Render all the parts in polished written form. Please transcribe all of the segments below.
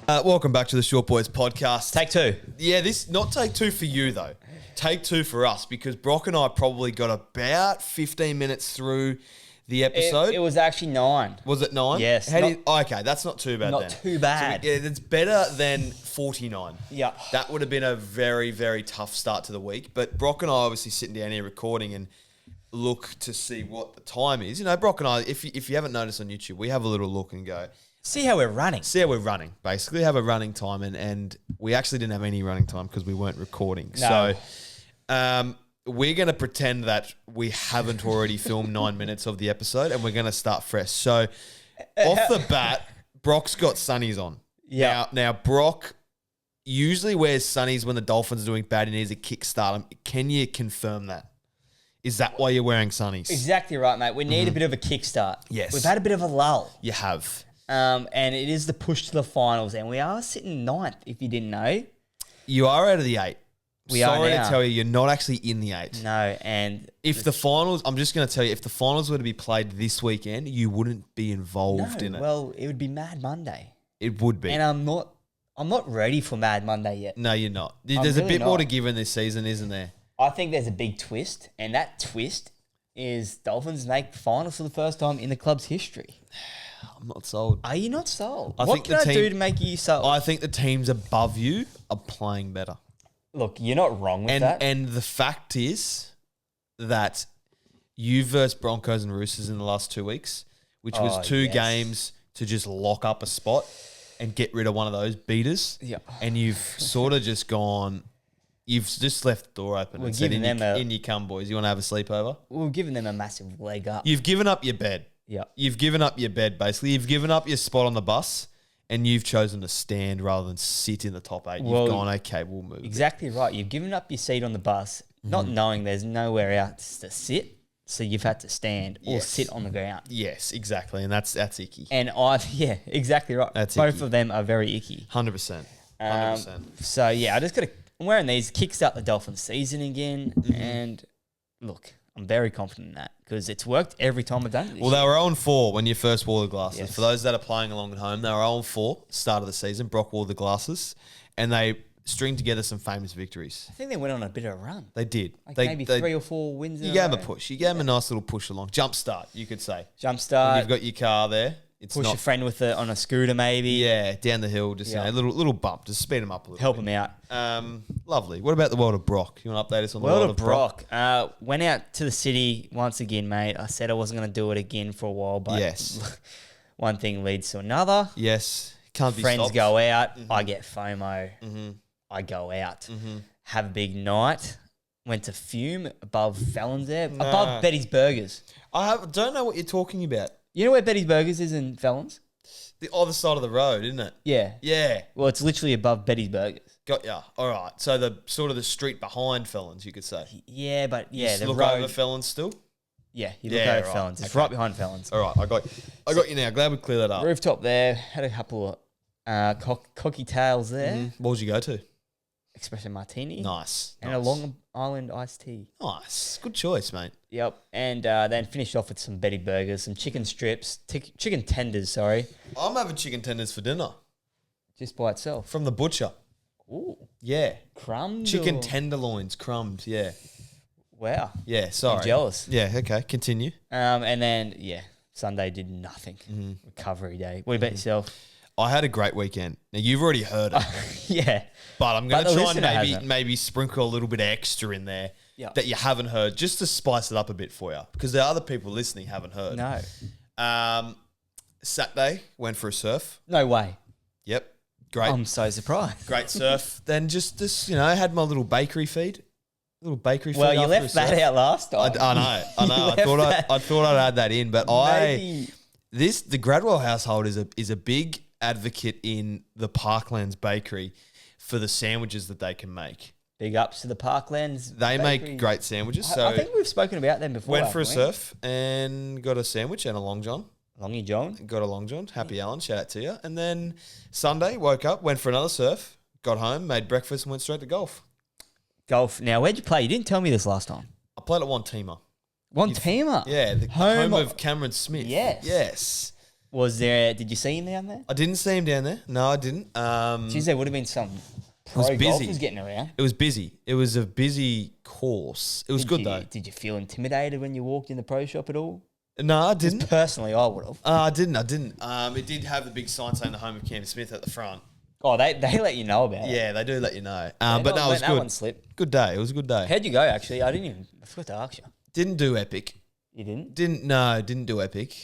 Welcome back to the Short Boys podcast. Take two. Yeah, this not take two for you though. Take two for us because Brock and I probably got about 15 minutes through the episode. It was actually 9. Was it 9? Yes. Okay, that's not too bad then. Not too bad. So it's better than 49. Yeah. That would have been a very, very tough start to the week. But Brock and I obviously sitting down here recording and look to see what the time is. You know, Brock and I, if you haven't noticed on YouTube, we have a little look and go, See how we're running. basically have a running time. And we actually didn't have any running time because we weren't recording. No. So we're going to pretend that we haven't already filmed 9 minutes of the episode and we're going to start fresh. So off the bat, Brock's got sunnies on. Yeah. Now Brock usually wears sunnies when the Dolphins are doing bad and he needs a kickstart. Can you confirm that? Is that why you're wearing sunnies? Exactly right, mate. We need a bit of a kickstart. Yes. We've had a bit of a lull. You have. And it is the push to the finals. And we are sitting 9th, if you didn't know. You are out of the 8. We are Sorry now. to tell you, you're not actually in the 8. No, and... If the finals, I'm just going to tell you, if the finals were to be played this weekend, you wouldn't be involved in it. Well, it would be Mad Monday. It would be. And I'm not ready for Mad Monday yet. No, you're not. There's really a bit more not. to give in this season, isn't there? I think there's a big twist, and that twist is Dolphins make the finals for the first time in the club's history. I'm not sold. Are you not sold? I What think can the I do team- to make you sold? I think the teams above you are playing better. Look, you're not wrong with that. And the fact is that you versed Broncos and Roosters in the last 2 weeks, which was two yes. games to just lock up a spot and get rid of one of those beaters. Yeah. And you've sort of just gone, you've just left the door open and said, in you come, boys. You want to have a sleepover? We're giving them a massive leg up. You've given up your bed. Yeah. You've given up your bed, basically. You've given up your spot on the bus and you've chosen to stand rather than sit in the top 8. Well, You've gone, okay, we'll move. Exactly right. You've given up your seat on the bus, not knowing there's nowhere else to sit, so you've had to stand or Yes. sit on the ground. Yes, exactly. And that's icky. And exactly right. That's Both icky. of them are very icky. 100%. 100%. So, yeah, I'm wearing these, kickstart the Dolphins season again, and look, I'm very confident in that because it's worked every time I've done it this Well, they were 0-4 when you first wore the glasses. Yes. For those that are playing along at home, they were 0-4 start of the season. Brock wore the glasses and they stringed together some famous victories. I think they went on a bit of a run. They did. Like they, maybe they, 3 or 4 wins in You a gave them row. a push. You gave them a nice little push along. Jump start, you could say. Jumpstart. You've got your car there. It's Push not, a friend with it on a scooter, maybe. yeah, down the hill, just Yeah. you know, little bump, just speed them up a little Help bit. him out. Lovely. What about the world of Brock? You want to update us on the World of Brock. Went out to the city once again, mate. I said I wasn't going to do it again for a while, but Yes. one thing leads to another. Yes. Can't be Friends stopped. go out. I get FOMO. I go out. Have a big night. Went to Fume above Fallon's there. Above Betty's Burgers. Don't know what you're talking about. You know where Betty's Burgers is in Fallon's? The other side of the road, isn't it? Yeah. Yeah. Well, it's literally above Betty's Burgers. Got ya. All right. So the sort of the street behind Felons, you could say. Yeah, but yeah, You the look road. over Felons still. Yeah, you look Yeah, over right. Fallon's. It's Okay. right behind Fallon's. All right. I got you now. Glad we cleared that up. Rooftop there. Had a couple of cocky tails there. What would you go to? Espresso martini. Nice. And nice. a Long Island iced tea. Nice. Good choice, mate. Yep. And then finished off with some Betty burgers, some chicken strips, chicken tenders, sorry, I'm having chicken tenders for dinner just by itself. from the butcher. Ooh. Yeah. Crumbed. Chicken or- tenderloins, crumbed. Yeah. Wow. Yeah. Sorry. I'm jealous. Yeah. Okay. Continue. And then, yeah, Sunday did nothing. Recovery day. What about yourself? I had a great weekend. Now you've already heard it, Yeah. but I'm going But to the try and listener maybe hasn't. maybe sprinkle a little bit extra in there Yeah. that you haven't heard, just to spice it up a bit for you, because the other people listening haven't heard. No. Saturday went for a surf. No way. Yep, great, I'm so surprised. great surf. Then just had my little bakery feed. Well, Well, you left that out last time. I know. I left that. I thought I'd add that in, but Maybe. the Gradwell household is a big advocate in the Parklands Bakery for the sandwiches that they can make. Big ups to the Parklands. They Bakery. make great sandwiches. I So think we've spoken about them before. went for a haven't we? surf and got a sandwich and a long john. Longy John. Got a long john. Happy Alan, shout out to you. And then Sunday, woke up, went for another surf, got home, made breakfast, and went straight to golf. Golf. Now, where'd you play? You didn't tell me this last time. I played at One Teamer. One teamer. Yeah, the home of Cameron Smith. Yes. Yes. Did you see him down there? I didn't see him down there. No, I didn't. Geez, there would have been some pro was busy. golfers getting around. It was busy. It was a busy course. It was good though. Did you feel intimidated when you walked in the pro shop at all? No, I didn't. Personally, I would have. I didn't. It did have the big sign saying the home of Cam Smith at the front. Oh, they let you know about it. Yeah, they do let you know. But no, it was that good. one slip. Good day. It was a good day. How'd you go, actually? I forgot to ask you. Didn't do epic. You didn't? Didn't do epic.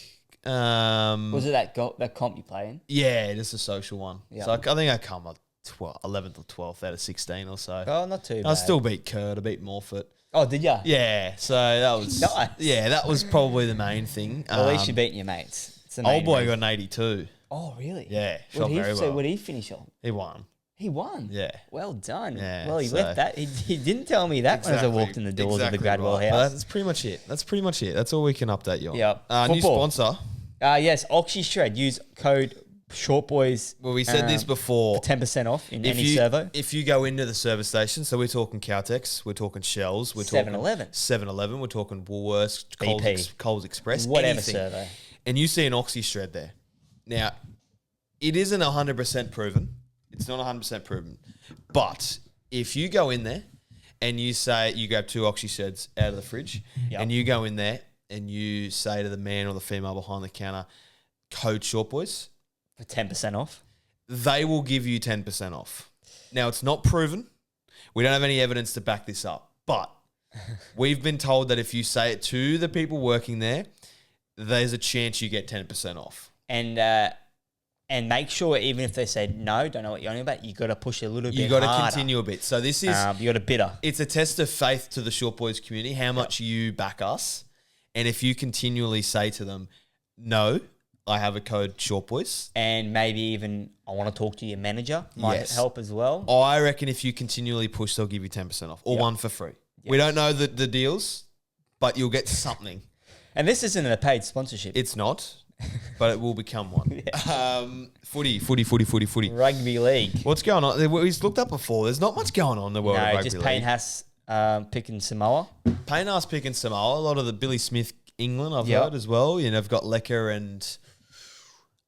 Was it that comp you play in? Yeah, just a social one. Yeah. So I think I come like 11th or 12th out of 16 or so. Oh, not too bad. I still beat Kurt. I beat Morfitt. Oh, did ya? Yeah, so that was Nice. Yeah, that was probably the main thing. Well, at least you're beating your mates. It's the main Old boy reason. got an 82. Oh, really? Yeah, What shot did very well. what did he finish on? He won. He won. Yeah. Well done. Yeah, well, he so- left that. He didn't tell me that when I walked in the doors of the Gradwell right. house. But that's pretty much it. That's all we can update you on. Yep. New Football. sponsor. Yes, Oxy Shred. Use code SHORTBOYS. Well, we said this before. For 10% off in any servo. If you go into the service station, so we're talking Caltex, we're talking Shells, we're talking 7-Eleven. 7-Eleven, we're talking Woolworths, BP. Coles Express, Whatever anything. servo. And you see an Oxy Shred there. Now, it isn't 100% proven. It's not 100% proven. But if you go in there and you say you grab 2 Oxy Shreds out of the fridge, Yep. and you go in there and you say to the man or the female behind the counter, code SHORTBOYS, For 10% off. they will give you 10% off. Now, it's not proven. We don't have any evidence to back this up. But we've been told that if you say it to the people working there, there's a chance you get 10% off. And make sure, even if they say no, don't know what you're on about, you got to push a little bit You got to harder. continue a bit. So this is... you got to bitter. It's a test of faith to the Short Boys community, how much you back us. And if you continually say to them, no, I have a code Short Boys. And maybe even, I want to talk to your manager. Might help as well. I reckon if you continually push, they'll give you 10% off or one for free. Yep. We don't know the deals, but you'll get something. And this isn't a paid sponsorship. It's not, but it will become one. Footy. Rugby league. What's going on? We've looked up before. There's not much going on in the world of No, rugby just league. Payne Haas picking Samoa. Payne Haas picking Samoa. A lot of the Billy Smith England I've Yep. heard as well. You know, I've got Lecker and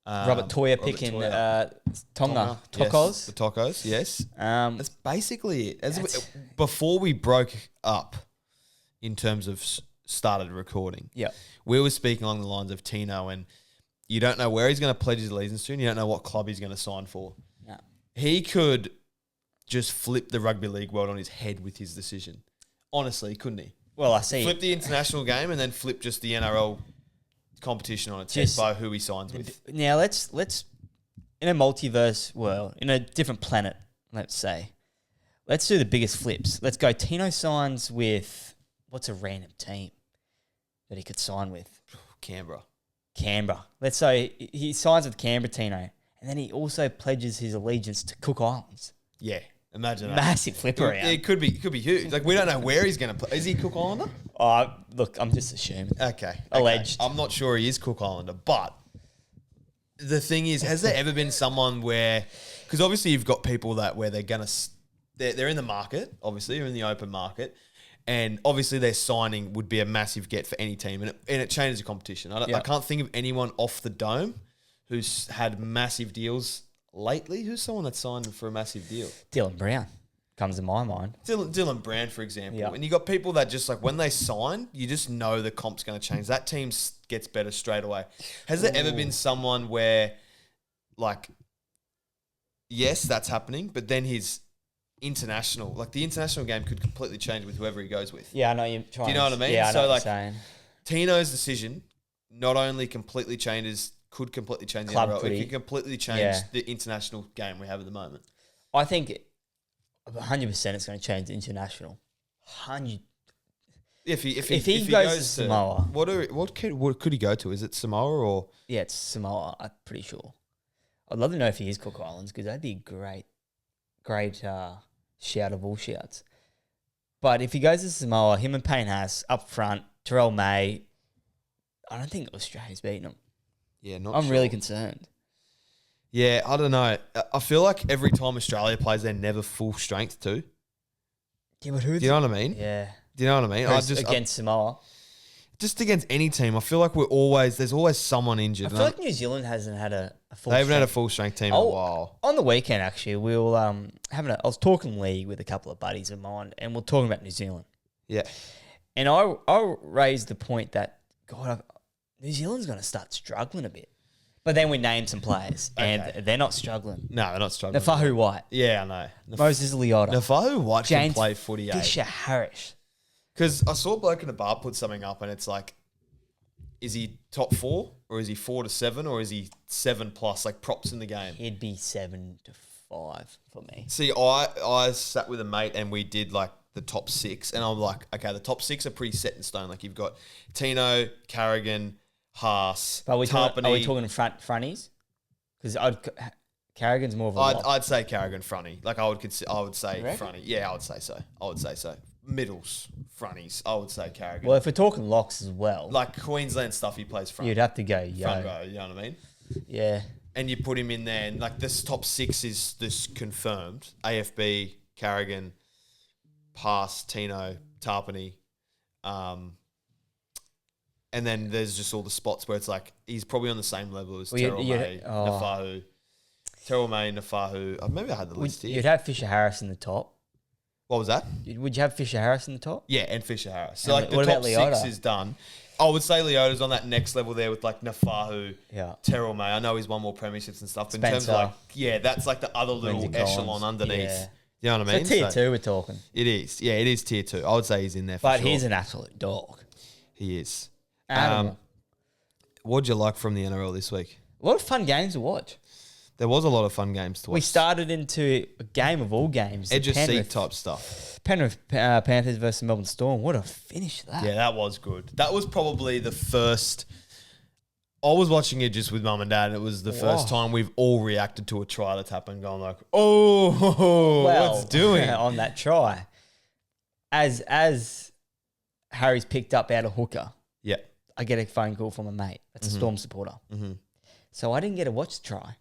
Robert Toya picking Tonga. Yes, Tokos. the Tokos, yes. That's basically it. Before we broke up in terms of started recording, we were speaking along the lines of Tino, and you don't know where he's going to pledge his allegiance to, and you don't know what club he's going to sign for. No. He could just flip the rugby league world on his head with his decision. Honestly, couldn't he? Well, I see. Flip the international game and then flip just the NRL competition on its head by who he signs with. Now let's in a multiverse world, in a different planet, let's say, let's do the biggest flips. Let's go. Tino signs with what's a random team that he could sign with? Canberra. Let's say he signs with Canberra, Tino, and then he also pledges his allegiance to Cook Islands. Yeah. Imagine that. Massive flip around. It could be huge. Like, we don't know where he's going to play. Is he Cook Islander? Look, I'm just assuming. Okay. Alleged. I'm not sure he is Cook Islander, but the thing is, has there ever been someone where, because obviously you've got people that where they're going to, they're in the market, obviously, they're in the open market, and obviously their signing would be a massive get for any team, and it changes the competition. I can't think of anyone off the dome who's had massive deals lately. Who's someone that signed for a massive deal? Dylan Brown comes to my mind. Dylan Brand, for example. Yeah. And you got people that just like when they sign, you just know the comp's going to change. That team gets better straight away. Has there ever been someone where, like, yes, that's happening, but then his international, like the international game could completely change with whoever he goes with? Yeah, I know you're trying. Do you know what I mean? Yeah, I know So, what like, you're saying. Tino's decision not only could completely change Club the NRL, it footy. could completely change the international game we have at the moment. I think 100% it's going to change the international. 100. If he goes to Samoa. What could he go to? Is it Samoa or? Yeah, it's Samoa, I'm pretty sure. I'd love to know if he is Cook Islands because that'd be a great shout of all shouts. But if he goes to Samoa, him and Payne Haas up front, Terrell May, I don't think Australia's beating them. Yeah, I'm really concerned. Yeah, I don't know. I feel like every time Australia plays, they're never full strength too. Yeah, but Do you know what I mean? Yeah. Do you know what I mean? Against Samoa. just against any team, I feel like there's always someone injured. I feel like New Zealand hasn't had a full. They haven't had a full strength team in a while. On the weekend, actually, we were I was talking league with a couple of buddies of mine, and we're talking about New Zealand. Yeah. And I raised the point that New Zealand's going to start struggling a bit. But then we named some players, and they're not struggling. No, they're not struggling. Naufahu Whyte. Yeah, I know. Moses Leota. Naufahu Whyte can James play footy. Fisher Harris. Because I saw a bloke in the bar put something up, and it's like, is he top 4, or is he 4 to 7, or is he 7+? Like props in the game. He'd be 7 to 5 for me. See, I sat with a mate, and we did like the top 6, and I'm like, okay, the top 6 are pretty set in stone. Like you've got Tino, Carrigan, Haas, But are we Tarpany. talking fronties? Because Carrigan's more of a lock. I'd say Carrigan fronty. Like I would say You reckon? fronty. Yeah, I would say so. Middles, fronties. I would say Carrigan. Well, if we're talking locks as well, Like Queensland stuff, he plays front. you'd have to go front Yo. row. You know what I mean? Yeah. And you put him in there, and like this top 6 is this confirmed: AFB, Carrigan, Pass, Tino, Tarpany, and then there's just all the spots where it's like he's probably on the same level as Terrell May, Naufahu. Terrell May, Naufahu. Maybe I had the list here. You'd have Fisher Harris in the top. What was that? Would you have Fisher Harris in the top? Yeah, and Fisher Harris. So And like the what top about 6 Leota? is done. I would say Leota's on that next level there with like Naufahu, Yeah. Terrell May. I know he's won more premierships and stuff. But in terms of Spencer. like, yeah, that's like the other little Lindsay echelon Collins. underneath. Yeah. You know what I mean? So tier 2 we're talking. It is. Yeah, it is tier 2. I would say he's in there for But sure. he's an absolute dog. He is. Animal. What'd you like from the NRL this week? A lot of fun games to watch. There was a lot of fun games to watch. We started into a game of all games. Edge the of seat Penrith- type stuff. Penrith Panthers versus Melbourne Storm. What a finish that. Yeah, that was good. That was probably the first. I was watching it just with mum and dad, and it was the first time we've all reacted to a try that's happened, going like, "Oh, what's doing?" on that try. As Harry's picked up out of hooker, Yeah. I get a phone call from a mate. That's a Storm supporter. Mm-hmm. So I didn't get to watch the try.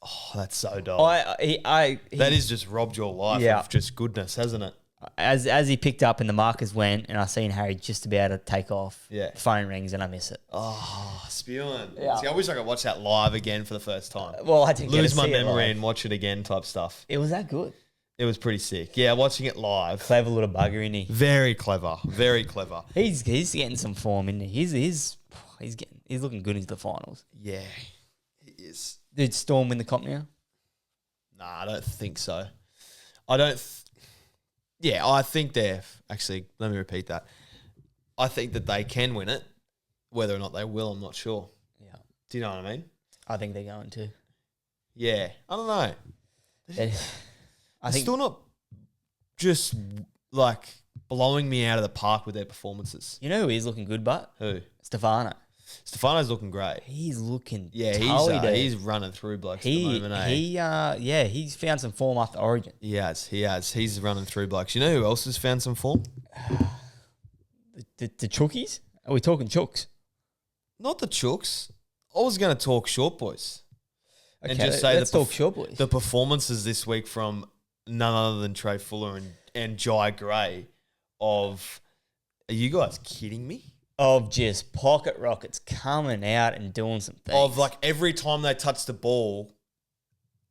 Oh, that's so dull. He That has just robbed your life Yeah. of just goodness, hasn't it? as he picked up and the markers went, and I seen Harry just about to take off. Yeah. Phone rings and I miss it. Oh, spewing. Yeah. See, I wish I could watch that live again for the first time. Well, I didn't Lose get to my see it memory live. and watch it again type stuff. It was that good. It was pretty sick. Yeah, watching it live. Clever little bugger, isn't he? Very clever. Very clever. He's getting some form, isn't he? He's looking good into the finals. Yeah, he is. Did Storm win the comp now? Nah, I don't think so. I think they're... Actually, let me repeat that. I think that they can win it. Whether or not they will, I'm not sure. Yeah. Do you know what I mean? I think they're going to. Yeah. I don't know. I think still not just, like, blowing me out of the park with their performances. you know who is looking good, but Who? Stefano. Stefano's looking great. He's looking Yeah, he's running through blokes at the moment, eh? He's found some form after Origin. He has. He's running through blokes. You know who else has found some form? The Chookies? Are we talking Chooks? Not the Chooks. I was going to talk short boys. Okay, And just say let's talk short boys. The performances this week from none other than Trey Fuller and Jai Gray of, are you guys kidding me? Of just pocket rockets coming out and doing some things. Of like every time they touch the ball,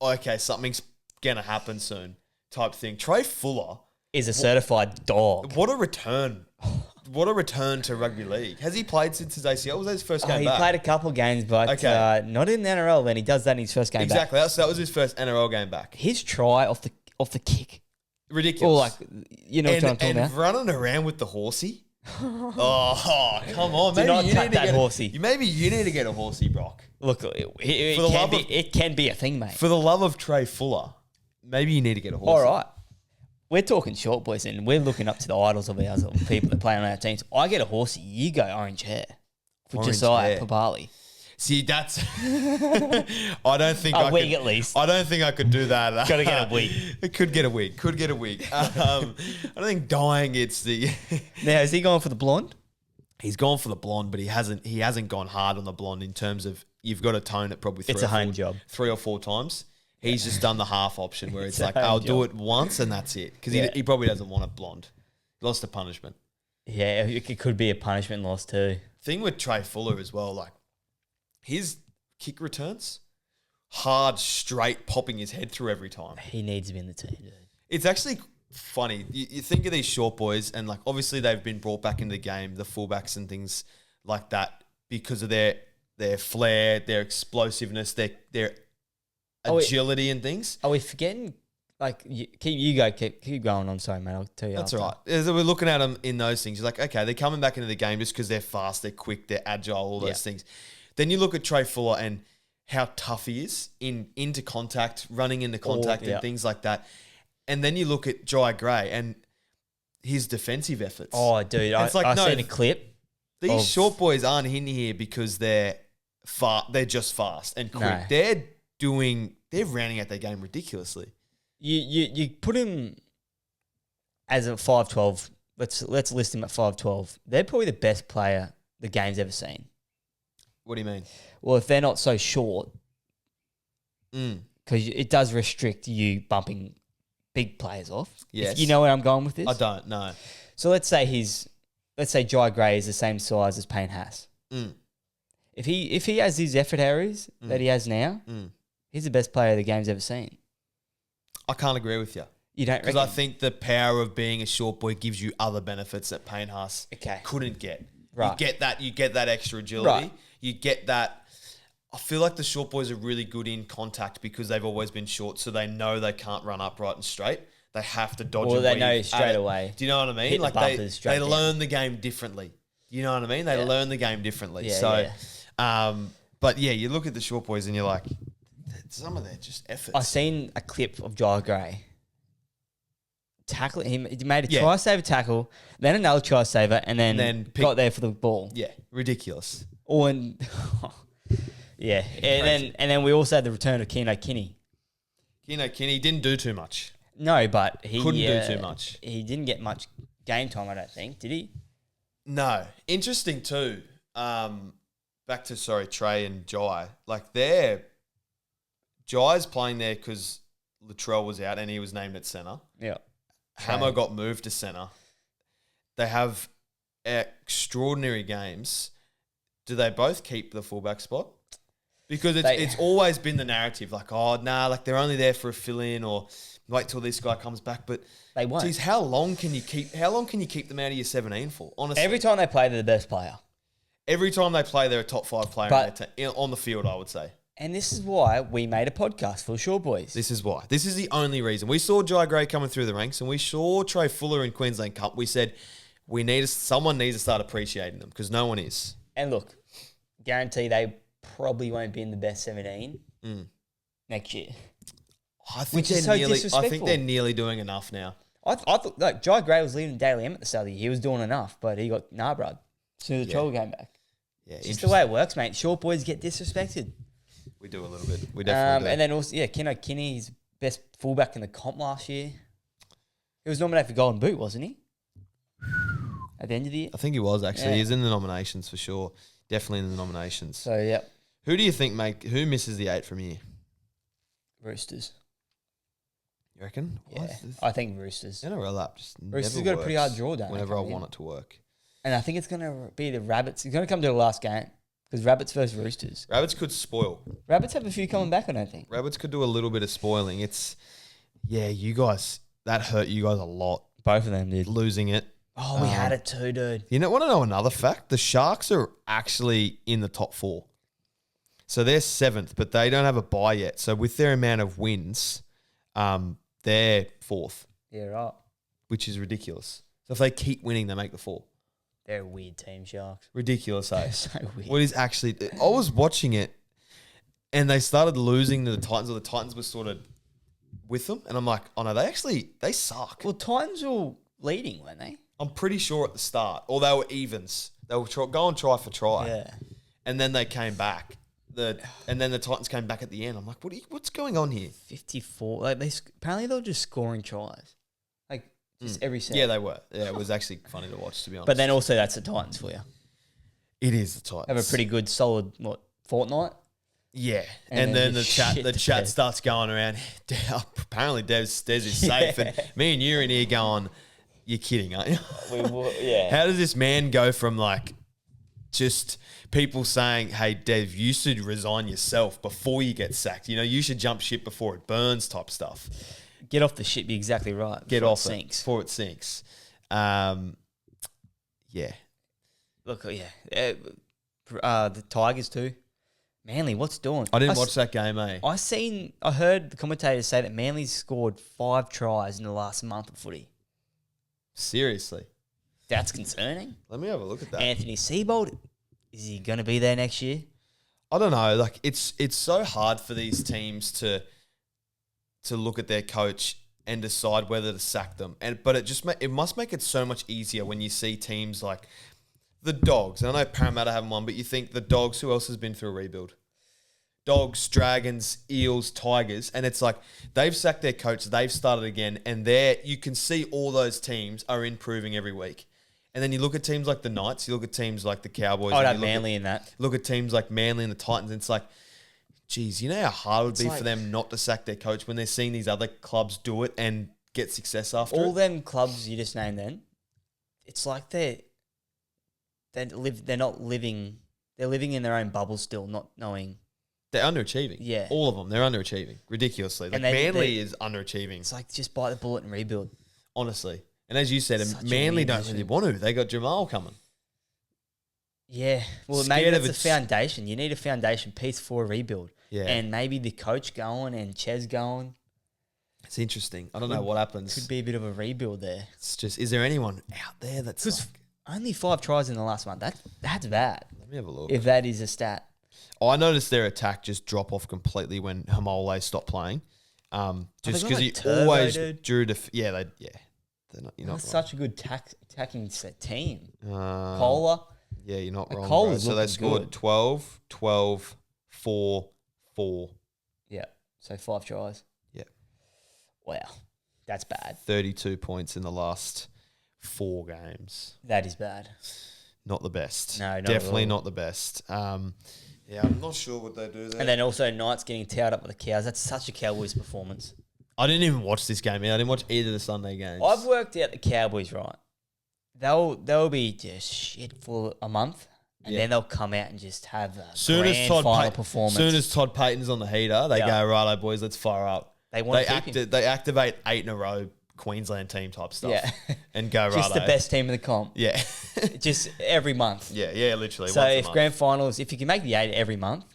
okay, something's going to happen soon type thing. Trey Fuller, is a certified dog. what a return. What a return to rugby league. Has he played since his ACL? Was that his first game He back? played a couple games, but Okay. not in the NRL. Then he does that in his first game back. Exactly. That was his first NRL game back. His try off the kick, Ridiculous. or like what I'm talking about. running around with the horsey. Oh, come on. Do not cut that horsey. Maybe you need to get a horsey, Brock. Look, it can be a thing, mate. For the love of Trey Fuller, maybe you need to get a horsey. All right. We're talking short boys, and we're looking up to the idols of ours, of people that play on our teams. I get a horsey, you go orange hair for Orange Josiah hair. Papali. See, that's... I don't think A wig at least. I don't think I could do that. Gotta get a wig. It could get a wig. I don't think dyeing it's the... Now, is he going for the blonde? He's gone for the blonde, but he hasn't gone hard on the blonde in terms of you've got to tone it probably It's a home job. 3 or 4 times. He's just done the half option where it's a like, home I'll do job. it once and that's it. Because Yeah. he probably doesn't want a blonde. He lost the punishment. Yeah, it could be a punishment loss too. Thing with Trey Fuller as well, like his kick returns, hard, straight, popping his head through every time. He needs to be in the team, dude. It's actually funny. You think of these short boys, and like obviously they've been brought back into the game, the fullbacks and things like that, because of their flair, their explosiveness, their agility and things. Are we forgetting? Like, keep going. I'm sorry, mate. I'll tell you. That's after. all right. As we're looking at them in those things, you're like, okay, they're coming back into the game just because they're fast, they're quick, they're agile, all those things. Then you look at Trey Fuller and how tough he is into contact, running into contact and things like that. And then you look at Jai Gray and his defensive efforts. Oh, dude, I've seen a clip. These short boys aren't in here because they're just fast and quick. No. They're rounding out their game ridiculously. You put him as a 5'12". Let's list him at 5'12". They're probably the best player the game's ever seen. What do you mean? Well, if they're not so short, because it does restrict you bumping big players off. Yes. If you know where I'm going with this? I don't know. So let's say Jai Gray is the same size as Payne Haas. If he has these effort areas that he has now, he's the best player the game's ever seen. I can't agree with you. You don't reckon? Because I think the power of being a short boy gives you other benefits that Payne Haas couldn't get. Right. You get that extra agility. Right. You get that. I feel like the short boys are really good in contact because they've always been short, so they know they can't run upright and straight. They have to dodge. Or and they weave know straight away. Do you know what I mean? Hit like the bumpers straight they down. learn the game differently. You know what I mean? They learn the game differently. But yeah, you look at the short boys and you're like, some of their just efforts. I seen a clip of Jai Gray tackling him. He made a try saver tackle, then another try saver, and then got there for the ball. Yeah, ridiculous. And then we also had the return of Keno Kinney. Keno Kinney didn't do too much. No, but he couldn't do too much. He didn't get much game time, I don't think. Did he? No. Interesting too. Back to Trey and Jai. Like Jai's playing there because Latrell was out and he was named at centre. Yeah. Hammer got moved to centre. They have extraordinary games. Do they both keep the fullback spot? Because it's always been the narrative, like, like they're only there for a fill-in or wait till this guy comes back. But they won't. Geez, how long can you keep them out of your 17 for? Honestly, every time they play, they're the best player. Every time they play, they're a top 5 player on the field, I would say. And this is why we made a podcast for Short Boys. This is why. This is the only reason. We saw Jai Gray coming through the ranks and we saw Trey Fuller in Queensland Cup. We said someone needs to start appreciating them because no one is. And look, guarantee they probably won't be in the best 17 next year. I think they're nearly doing enough now. I thought like Jai Gray was leading Daly M at the start of the year. He was doing enough, but he got bruh. As soon as the trouble came back. Yeah, it's just the way it works, mate. Short boys get disrespected. We do a little bit. We definitely do. And then also, Keno Kinney, he's best fullback in the comp last year. He was nominated for Golden Boot, wasn't he? At the end of the year? I think he was, actually. He's in the nominations for sure. Definitely in the nominations. So, yeah. Who do you think, who misses the 8 from here? Roosters. You reckon? Yeah, I think Roosters. NRL app just Roosters got a pretty hard draw down. Whenever I want it to work. And I think it's going to be the Rabbits. It's going to come to the last game because Rabbits versus Roosters. Rabbits could spoil. Rabbits have a few coming back, I don't think. Rabbits could do a little bit of spoiling. You guys, that hurt you guys a lot. Both of them did. Losing it. Oh, we had it too, dude. You want to know another fact? The Sharks are actually in the top 4. So they're 7th, but they don't have a bye yet. So with their amount of wins, they're 4th. Yeah, right. Which is ridiculous. So if they keep winning, they make the 4. They're a weird team, Sharks. Ridiculous, eh? So weird. What is actually... I was watching it, and they started losing to the Titans, or the Titans were sort of with them, and I'm like, oh no, they suck. Well, Titans were leading, weren't they? I'm pretty sure at the start, or they were evens. They were going try for try. Yeah. And then they came back. And then the Titans came back at the end. I'm like, what's going on here? 54. Like apparently they were just scoring tries. Like just every set. Yeah, they were. Yeah, it was actually funny to watch, to be honest. But then also that's the Titans for you. It is the Titans. Have a pretty good solid fortnight. Yeah. And then the chat starts going around. Apparently Des is safe. And me and you are in here going, You're kidding, aren't you? Yeah. How does this man go from like just people saying, hey, Dev, you should resign yourself before you get sacked. You know, you should jump ship before it burns type stuff. Get off the ship, you're exactly right. Get off it sinks. Before it sinks. Yeah. Look, the Tigers too. Manly, what's doing? I didn't watch that game, eh? I heard the commentators say that Manly's scored 5 tries in the last month of footy. Seriously. That's concerning. Let me have a look at that. Anthony Seibold, is he going to be there next year? I don't know. Like it's so hard for these teams to look at their coach and decide whether to sack them. But it must make it so much easier when you see teams like the Dogs. And I know Parramatta haven't won, but you think the Dogs, who else has been through a rebuild? Dogs, Dragons, Eels, Tigers. And it's like they've sacked their coach, they've started again, and you can see all those teams are improving every week. And then you look at teams like the Knights, you look at teams like the Cowboys. I'd have Manly in that. Look at teams like Manly and the Titans, and it's like, geez, you know how hard it would be for them not to sack their coach when they're seeing these other clubs do it and get success after all it? them clubs you just named then, it's like they're not living, they're living in their own bubble still, not knowing. They're underachieving. Yeah. All of them, they're underachieving. Ridiculously. Like Manly is underachieving. It's like just bite the bullet and rebuild. Honestly. And as you said, Such a Manly weird don't position. really want to. They got Jamal coming. Yeah. Well, Scared maybe of that's the foundation. You need a foundation piece for a rebuild. Yeah. And maybe the coach going and Ches going. It's interesting. I don't know what happens. Could be a bit of a rebuild there. It's just, is there anyone out there that's Because like, only 5 tries in the last month. That's bad. let me have a look. If that is a stat. I noticed their attack just drop off completely when Hamole stopped playing. Just because he Turbo, always dude? drew to... They're not, you're not That's wrong. such a good attacking team. Um, Kohler. Yeah, you're not Like wrong. Kohler's Bro. So they looking scored good. 12, 12, 4, 4. Yeah. So 5 tries. Yeah. Wow. That's bad. 32 points in the last 4 games. That is bad. Not the best. No, not Definitely at all. not the best. Yeah, I'm not sure what they do there. And then also Knights getting towed up with the Cows. That's such a Cowboys performance. I didn't even watch this game. I didn't watch either of the Sunday games. I've worked out the Cowboys right. They'll be just shit for a month, and then they'll come out and just have a grand final performance. Soon as Todd Payton's on the heater, they go, righto, boys, let's fire up. They activate 8 in a row Queensland team type stuff. Yeah. And go, righto. Just the best team in the comp. Yeah. Just every month. Yeah, literally. So once a if month. grand finals, if you can make the 8 every month,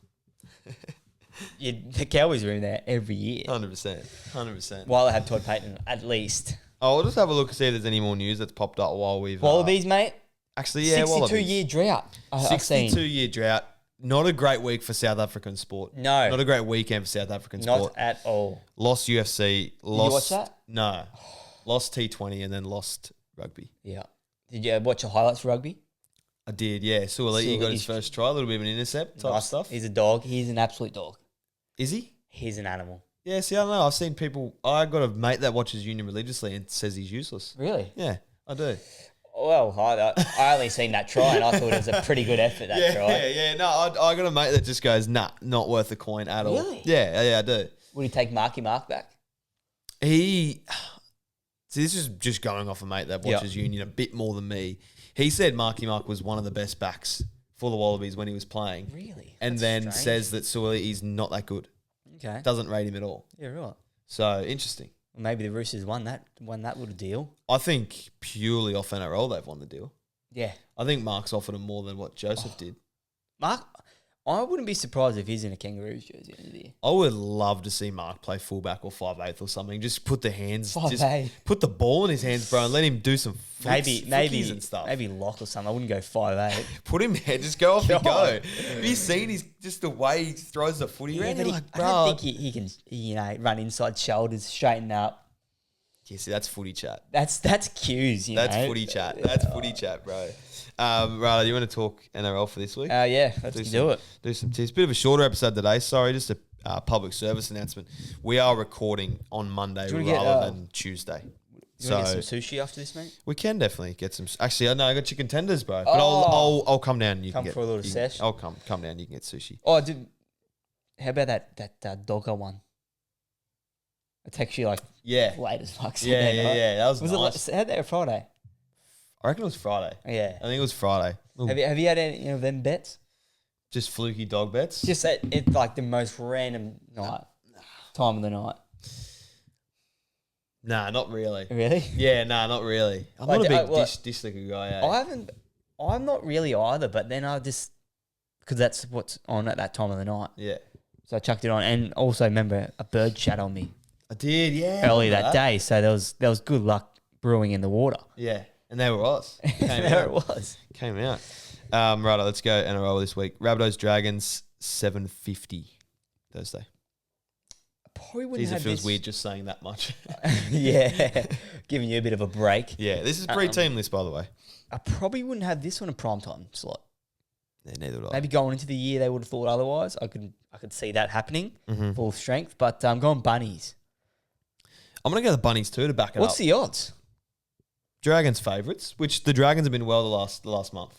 the Cowboys are in there every year. 100%. While they have Todd Payton, at least. Oh, we'll just have a look and see if there's any more news that's popped up while we've... Wallabies, mate. Actually, yeah, Wallabies. 62-year drought. I've seen. 62-year drought. Not a great week for South African sport. No. Not a great weekend for South African sport. Not at all. Lost UFC. Did you watch that? No. Lost T20 and then lost rugby. Yeah. Did you watch the highlights for rugby? I did, yeah. Suoliti got his first try, a little bit of an intercept type Nice stuff. He's a dog. He's an absolute dog. Is he? He's an animal. Yeah, see, I don't know. I've seen people... I got a mate that watches Union religiously and says he's useless. Really? Yeah, I do. Well, I only seen that try and I thought it was a pretty good effort, that try. Yeah. No, I got a mate that just goes, nah, not worth a coin at all. Really? Yeah, I do. Would he take Marky Mark back? See, this is just going off a mate that watches Union a bit more than me. He said Marky Mark was one of the best backs for the Wallabies when he was playing. Really? And That's then strange. says that Suoliti's not that good. Okay. Doesn't rate him at all. Yeah, right. So, interesting. Well, maybe the Roosters won that little deal. I think purely off NRL they've won the deal. Yeah. I think Mark's offered him more than what Joseph did. Mark, I wouldn't be surprised if he's in a Kangaroos jersey at the end of the year. I would love to see Mark play fullback or 5'8" or something. Just put the hands, 5'8". put the ball in his hands, bro, and let him do some footies and stuff. Maybe lock or something. I wouldn't go 5'8". Put him there, just go off and God. go. Have you seen just the way he throws the footy around? but You're like, I bro. don't think he can, run inside shoulders, straighten up. Yeah, see, that's footy chat. That's cues, That's footy chat. That's footy chat, bro. Right, you want to talk NRL for this week? Yeah, let's do it. Do some tips. Bit of a shorter episode today. Sorry, just a public service announcement. We are recording on Monday Do you wanna rather get, than Tuesday. You want to get some sushi after this, mate? We can definitely get some. Actually, I know I got chicken tenders, bro. But I'll come down. And you Come can get for a little sesh. I'll come down. You can get sushi. Oh, dude, how about that dogger one? I text you like Yeah. late as fuck. Yeah. That was Was nice. it Saturday or Friday? I reckon it was Friday. Yeah. I think it was Friday. Ooh, Have you had any of them bets? just fluky dog bets. Just at like the most random time of the night. Nah, not really. Really? Yeah, nah, not really. I'm Like, not a big well, dish liquor guy. I'm not really either, but then I just, because that's what's on at that time of the night. Yeah. So I chucked it on, and also remember a bird shat on me I did, yeah. early that day. So there was good luck brewing in the water. Yeah. And there it was. There it was. Came out. Righto, let's go NRL this week. Rabbitohs Dragons 7:50 Thursday. Probably wouldn't Jeez, it have feels this. weird just saying that much. Yeah, giving you a bit of a break. Yeah, this is pre-team list, by the way. I probably wouldn't have this on a primetime slot. Yeah, neither would I. Maybe going into the year they would have thought otherwise. I could see that happening, Mhm. full strength. But I'm going bunnies. I'm going to go the Bunnies too to back it up. What's the odds? Dragons favourites, which the Dragons have been well the last month.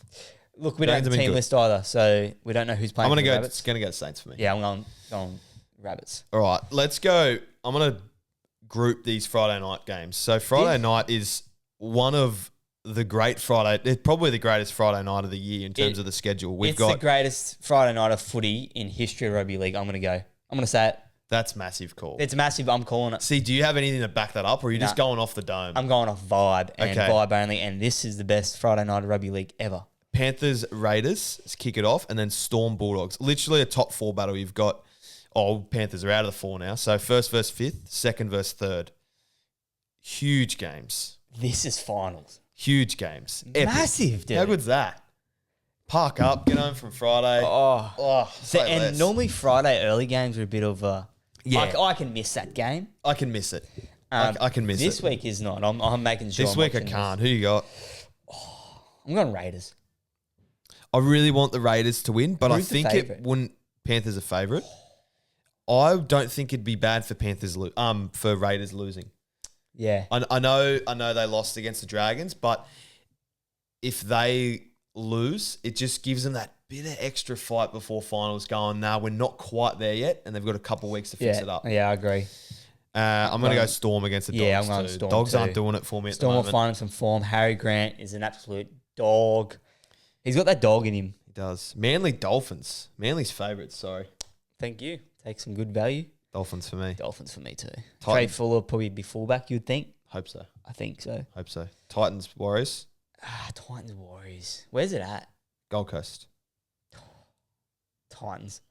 Look, we don't have Dragons a have been team good. list either, so we don't know who's playing. I'm going to for the go. Rabbits. It's going to go Saints for me. Yeah, I'm going Rabbits. All right, let's go. I'm going to group these Friday night games. So Friday night is one of the great Friday. It's probably the greatest Friday night of the year in terms of the schedule. We've It's got the greatest Friday night of footy in history of rugby league. I'm going to say it. that's massive call. It's massive. I'm calling it. See, do you have anything to back that up, or are you just going off the dome? I'm going off vibe and Okay. vibe only, and this is the best Friday night of rugby league ever. Panthers Raiders kick it off, and then Storm Bulldogs. Literally a top four battle. You've got Panthers are out of the four now. So first versus fifth, second versus third. Huge games. This is finals. Huge games. Epic. Massive, dude. How good's that? Park up, get home from Friday. So, say and less. normally Friday early games are a bit of a... Yeah. I can miss that game. I can miss it. I can miss this it. week is not. I'm making sure. This I'm week I watching can't. Who you got? I'm going Raiders. I really want the Raiders to win, but Who's I the think favourite? it wouldn't. Panthers a favourite. I don't think it'd be bad for for Raiders losing. Yeah. I know they lost against the Dragons, but if they lose, it just gives them that bit of extra fight before finals going, nah, we're not quite there yet, and they've got a couple of weeks to fix it up. Yeah, I agree. I'm going to go Storm against the Dogs Yeah, I'm going too. Storm Dogs too. aren't doing it for me at Storm the will moment. find some form. Harry Grant is an absolute dog. He's got that dog in him. He does. Manly Dolphins. Manly's favourites, sorry. Thank you. Take some good value. Dolphins for me. Dolphins for me too. Trey Titans. Fuller probably be fullback, you'd think. Hope so. I think so. Hope so. Titans, Warriors, Titans, Warriors. Where's it at? Gold Coast. Titans.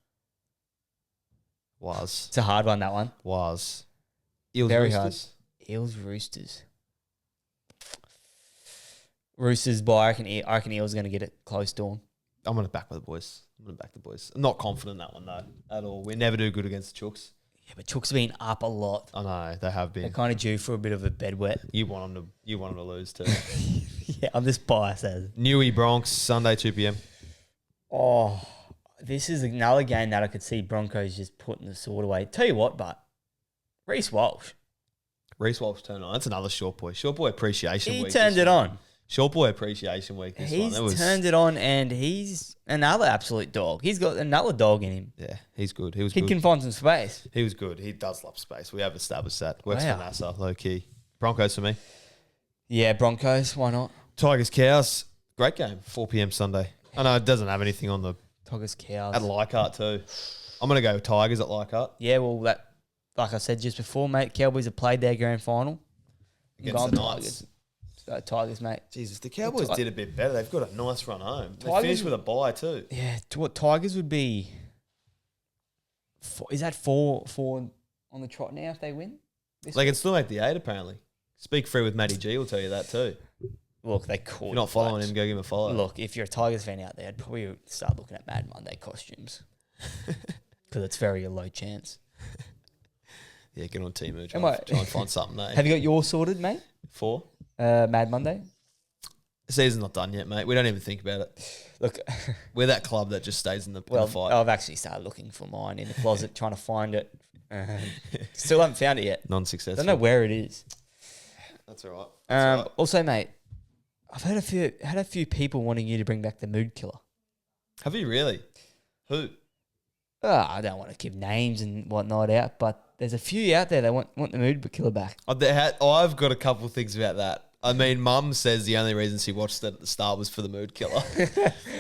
Was. It's a hard one, that one. Was. Eels, Very Roosters. Eels, Roosters. Roosters, but I reckon Eels are going to get it close to them. I'm going to back with the boys. I'm not confident in that one, though, at all. We never do good against the Chooks. Yeah, but Chooks have been up a lot. I know, they have They're been. kind of due for a bit of a bedwet. You want them to lose, too. Yeah, I'm just biased as. Newey Bronx, Sunday, 2 p.m. Oh, this is another game that I could see Broncos just putting the sword away. Tell you what, but Reece Walsh. Reece Walsh turned on. That's another Short Boy. Short Boy Appreciation He Week. turned it on. Short Boy Appreciation Week. He's turned it on, and he's another absolute dog. He's got another dog in him. Yeah, he's good. He was He good. can find some space. He was good. He does love space. We have established that. Works Wow. for NASA, low key. Broncos for me. Yeah, Broncos. Why not? Tigers Cows. Great game. 4 p.m. Sunday. I know it doesn't have anything on the Tigers, Cows. at Leichhardt too. I'm gonna go Tigers at Leichhardt Yeah, well, that like I said just before, mate. Cowboys have played their grand final. I'm against going the Tigers. Knights. So, Tigers, mate. Jesus, the Cowboys did a bit better. They've got a nice run home. They Tigers- finished with a bye too. Yeah, to what Tigers would be? Is that four on the trot now if they win? They can still make the 8 apparently. Speak free with Matty G will tell you that too. Look, they could. If you're not following but him, go give him a follow. Look, if you're a Tigers fan out there, I'd probably start looking at Mad Monday costumes because it's very a low chance. Yeah, get on Timo. Am I- Try and find something there. Have you got yours sorted, mate? 4? Mad Monday. The season's not done yet, mate. We don't even think about it. Look, We're that club that just stays in the well, fight. I've actually started looking for mine in the closet, trying to find it. Still haven't found it yet. Non-successful. Don't know where it is. That's all right. That's all right. Also, mate, I've had a few people wanting you to bring back the mood killer. Have you really? Who? I don't want to give names and whatnot out, but there's a few out there that want the mood killer back. I've got a couple of things about that. I mean, Mum says the only reason she watched it at the start was for the mood killer.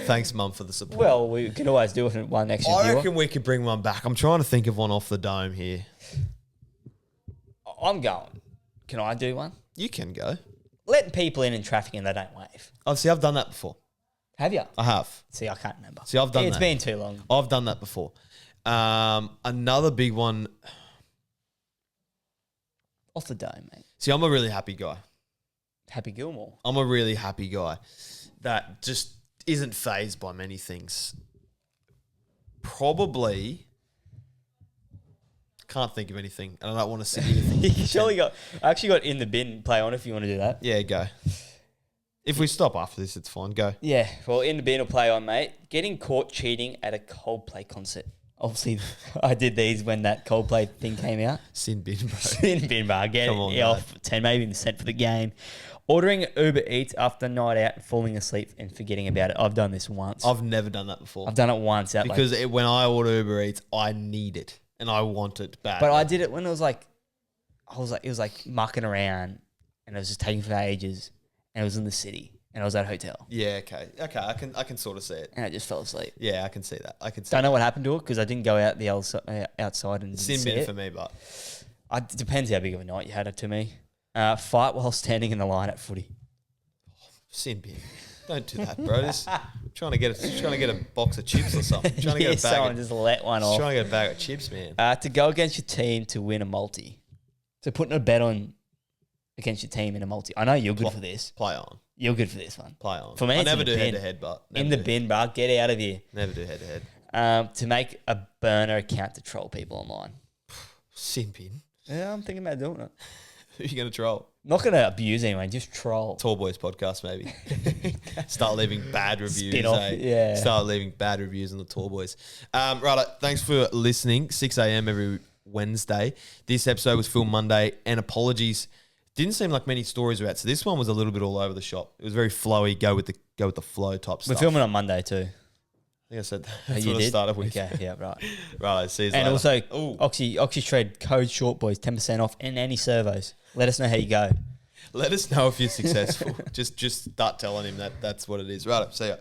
Thanks, Mum, for the support. Well, we can always do it in one extra I viewer. reckon we could bring one back. I'm trying to think of one off the dome here. I'm going. Can I do one? You can go. Letting people in traffic and they don't wave. Oh, see, I've done that before. Have you? I have. See, I can't remember. See, I've done that. It's been too long. I've done that before. Another big one. Off the dome, mate. See, I'm a really happy guy. Happy Gilmore. I'm a really happy guy that just isn't fazed by many things. Probably can't think of anything, and I don't want to sit here. I actually got in the bin. Play on if you want to do that. Yeah, go. If we stop after this, it's fine. Go. Yeah, well, in the bin or play on, mate. Getting caught cheating at a Coldplay concert. Obviously, I did these when that Coldplay thing came out. Sin bin, bro. Sin bin, bro. Get it off 10, maybe even sent for the game. Ordering Uber Eats after a night out and falling asleep and forgetting about it. I've done this once. I've never done that before. I've done it once. Because when I order Uber Eats, I need it and I want it bad. But I did it when it was like mucking around and it was just taking for ages and it was in the city and I was at a hotel. Yeah, okay. I can sort of see it. And I just fell asleep. Yeah, I can see that. Don't know what happened to it because I didn't go out the outside and Sin bin for me, but it depends how big of a night you had it to me. Fight while standing in the line at footy. Sin bin. Don't do that, bro. Just trying to get a box of chips or something. Trying to get a bag. Someone just let one off. Trying to get a bag of chips, man. To go against your team to win a multi. So putting a bet on against your team in a multi. I know you're good for this. Play on. You're good for this one. Play on. For me, I never do head to head, but in the bin, bro. Get out of here. Never do head to head. To make a burner account to troll people online. Sin bin. Yeah, I'm thinking about doing it. Who are you going to troll? Not going to abuse anyone, just troll. Tall Boys podcast, maybe. Start leaving bad reviews. Yeah. Start leaving bad reviews on the Tall Boys. Right, thanks for listening. 6 a.m. every Wednesday. This episode was filmed Monday, and apologies. Didn't seem like many stories were out, so this one was a little bit all over the shop. It was very flowy, go with the flow type stuff. We're filming on Monday too. I think I said that. That's what I started with. Okay, yeah, right. Right, see you and later. Also, OxyTrade code Short Boys 10% off in any servos. Let us know how you go. Let us know if you're successful. just start telling him that's what it is. Right, see ya.